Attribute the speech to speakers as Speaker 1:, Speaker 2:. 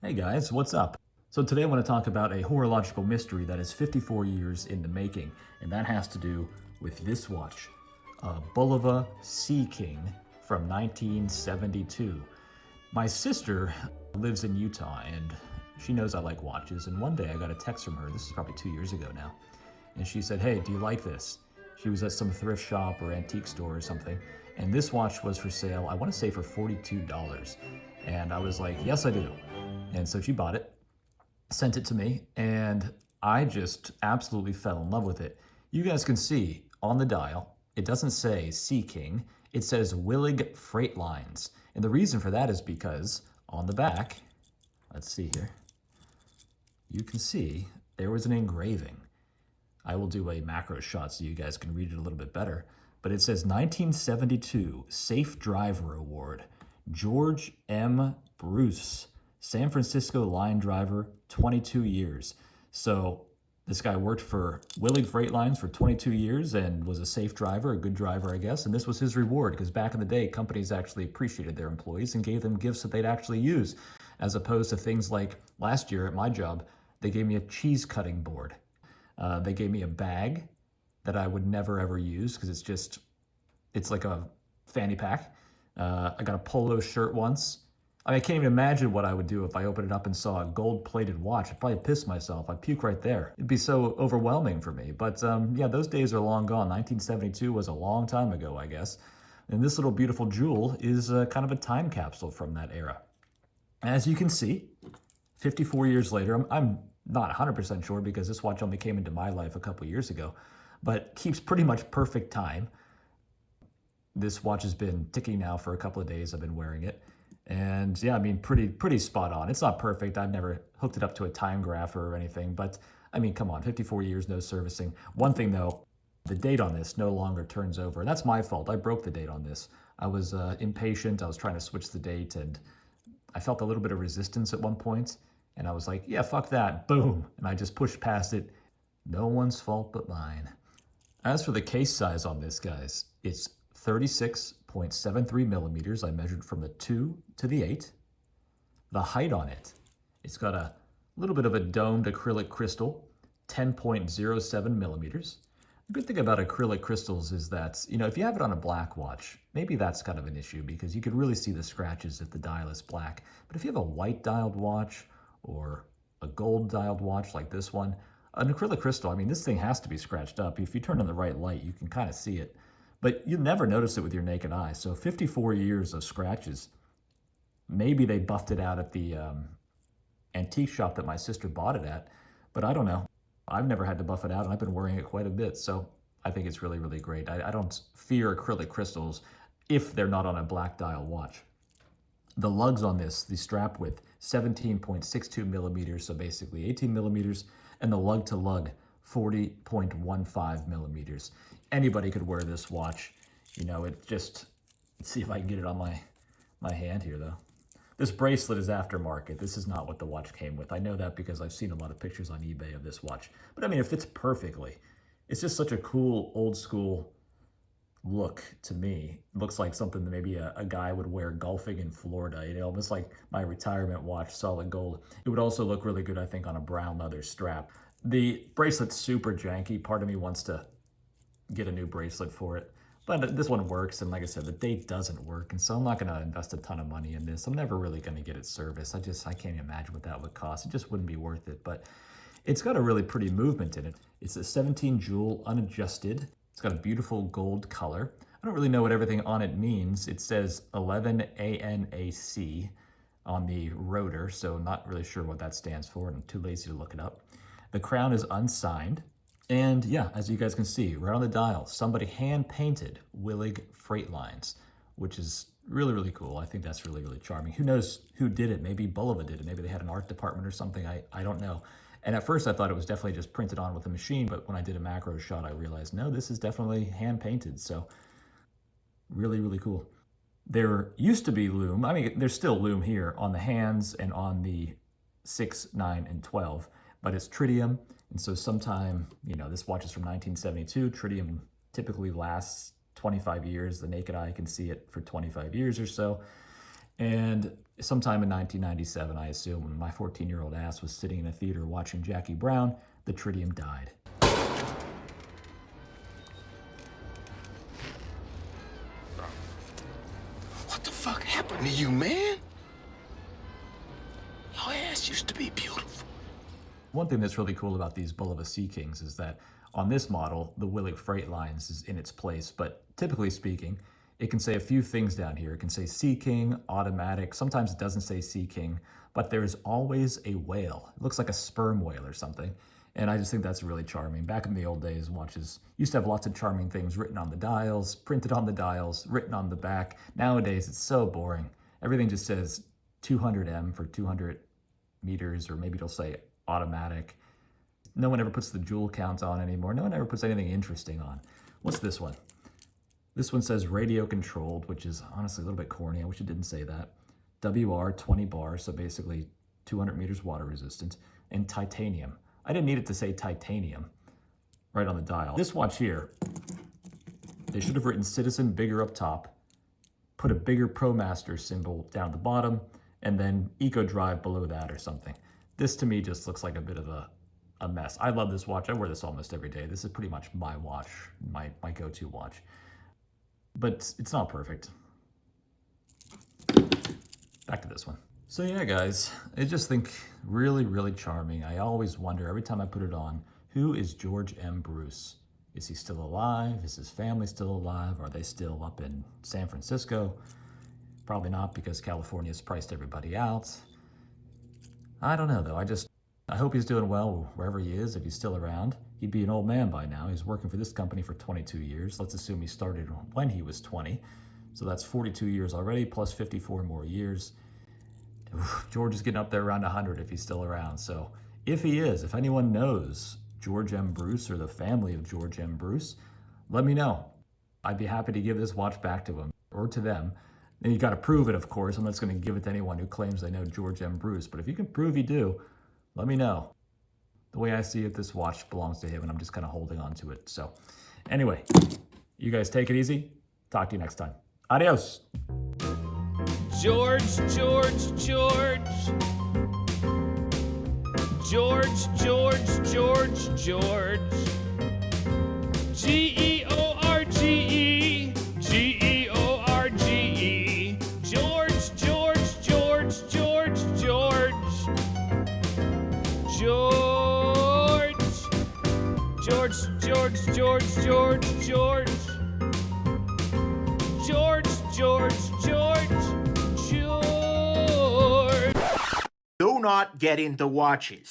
Speaker 1: Hey guys, what's up? So today I want to talk about a horological mystery that is 54 years in the making, and that has to do with this watch, a Bulova Sea King from 1972. My sister lives in Utah, and she knows I like watches, and one day I got a text from her, this is probably 2 years ago now, and she said, "Hey, do you like this?" She was at some thrift shop or antique store or something, and this watch was for sale, I want to say for $42. And I was like, "Yes, I do." And so she bought it, sent it to me, and I just absolutely fell in love with it. You guys can see on the dial, it doesn't say Sea King, it says Willig Freight Lines. And the reason for that is because on the back, let's see here, you can see there was an engraving. I will do a macro shot so you guys can read it a little bit better. But it says 1972 Safe Driver Award, George M. Bruce, San Francisco line driver, 22 years. So this guy worked for Willig Freight Lines for 22 years and was a safe driver, a good driver, I guess. And this was his reward because back in the day, companies actually appreciated their employees and gave them gifts that they'd actually use, as opposed to things like last year at my job, they gave me a cheese cutting board. They gave me a bag that I would never ever use because it's like a fanny pack. I got a polo shirt once. I mean, I can't even imagine what I would do if I opened it up and saw a gold-plated watch. I'd probably piss myself. I'd puke right there. It'd be so overwhelming for me. But yeah, those days are long gone. 1972 was a long time ago, I guess. And this little beautiful jewel is kind of a time capsule from that era. As you can see, 54 years later, I'm not 100% sure because this watch only came into my life a couple years ago, but keeps pretty much perfect time. This watch has been ticking now for a couple of days. I've been wearing it. And yeah, I mean, pretty spot on. It's not perfect. I've never hooked it up to a time grapher or anything, but I mean, come on, 54 years, no servicing. One thing though, the date on this no longer turns over. And that's my fault. I broke the date on this. I was impatient. I was trying to switch the date and I felt a little bit of resistance at one point, and I was like, yeah, fuck that, boom. And I just pushed past it. No one's fault but mine. As for the case size on this, guys, it's 36.73 millimeters. I measured from the 2 to the 8. The height on it, it's got a little bit of a domed acrylic crystal, 10.07 millimeters. The good thing about acrylic crystals is that, if you have it on a black watch, maybe that's kind of an issue because you could really see the scratches if the dial is black. But if you have a white dialed watch or a gold dialed watch like this one, an acrylic crystal, I mean, this thing has to be scratched up. If you turn on the right light, you can kind of see it. But you'll never notice it with your naked eye. So 54 years of scratches. Maybe they buffed it out at the antique shop that my sister bought it at, but I don't know. I've never had to buff it out, and I've been wearing it quite a bit, so I think it's really, really great. I don't fear acrylic crystals if they're not on a black dial watch. The lugs on this, the strap width, 17.62 millimeters, so basically 18 millimeters, and the lug to lug, 40.15 millimeters. Anybody could wear this watch. It just, let's see if I can get it on my hand here though. This bracelet is aftermarket. This is not what the watch came with. I know that because I've seen a lot of pictures on eBay of this watch. But I mean, it fits perfectly. It's just such a cool, old school look to me. It looks like something that maybe a guy would wear golfing in Florida. Almost like my retirement watch, solid gold. It would also look really good, I think, on a brown leather strap. The bracelet's super janky. Part of me wants to get a new bracelet for it. But this one works, and like I said, the date doesn't work, and so I'm not going to invest a ton of money in this. I'm never really going to get it serviced. I can't imagine what that would cost. It just wouldn't be worth it, but it's got a really pretty movement in it. It's a 17 jewel unadjusted. It's got a beautiful gold color. I don't really know what everything on it means. It says 11 ANAC on the rotor, so not really sure what that stands for, and I'm too lazy to look it up. The crown is unsigned. And yeah, as you guys can see, right on the dial, somebody hand-painted Willig Freight Lines, which is really, really cool. I think that's really, really charming. Who knows who did it? Maybe Bulova did it. Maybe they had an art department or something. I don't know. And at first I thought it was definitely just printed on with a machine, but when I did a macro shot, I realized, no, this is definitely hand-painted. So really, really cool. There used to be loom. I mean, there's still loom here on the hands and on the 6, 9, and 12, but it's tritium. And so sometime, this watch is from 1972. Tritium typically lasts 25 years. The naked eye can see it for 25 years or so. And sometime in 1997, I assume, when my 14-year-old ass was sitting in a theater watching Jackie Brown, the tritium died.
Speaker 2: What the fuck happened to you, man? Your ass used to be beautiful.
Speaker 1: One thing that's really cool about these Bulova Sea Kings is that on this model, the Willich Freightlines is in its place, but typically speaking, it can say a few things down here. It can say Sea King, automatic. Sometimes it doesn't say Sea King, but there's always a whale. It looks like a sperm whale or something. And I just think that's really charming. Back in the old days, watches used to have lots of charming things written on the dials, printed on the dials, written on the back. Nowadays, it's so boring. Everything just says 200M for 200 meters, or maybe it'll say automatic. No one ever puts the joule count on anymore. No one ever puts anything interesting on. What's this one? This one says radio controlled, which is honestly a little bit corny. I wish it didn't say that. WR 20 bars, so basically 200 meters water resistant, and titanium. I didn't need it to say titanium right on the dial. This watch here, they should have written Citizen bigger up top, put a bigger ProMaster symbol down at the bottom, and then Eco Drive below that or something. This to me just looks like a bit of a mess. I love this watch. I wear this almost every day. This is pretty much my watch, my go-to watch. But it's not perfect. Back to this one. So yeah, guys, I just think really, really charming. I always wonder every time I put it on, who is George M. Bruce? Is he still alive? Is his family still alive? Are they still up in San Francisco? Probably not, because California's priced everybody out. I don't know though. I hope he's doing well wherever he is, if he's still around. He'd be an old man by now. He's working for this company for 22 years. Let's assume he started when he was 20. So that's 42 years already, plus 54 more years. George is getting up there around 100 if he's still around. So if he is, if anyone knows George M. Bruce or the family of George M. Bruce, let me know. I'd be happy to give this watch back to him or to them. And you got to prove it, of course. I'm not just going to give it to anyone who claims they know George M. Bruce. But if you can prove you do, let me know. The way I see it, this watch belongs to him, and I'm just kind of holding on to it. So anyway, you guys take it easy. Talk to you next time. Adios.
Speaker 3: George, George, George. George, George, George, George. George, George, George, George, George, George, George. George, George, George, George, George. George, George, George, George.
Speaker 4: Do not get into watches.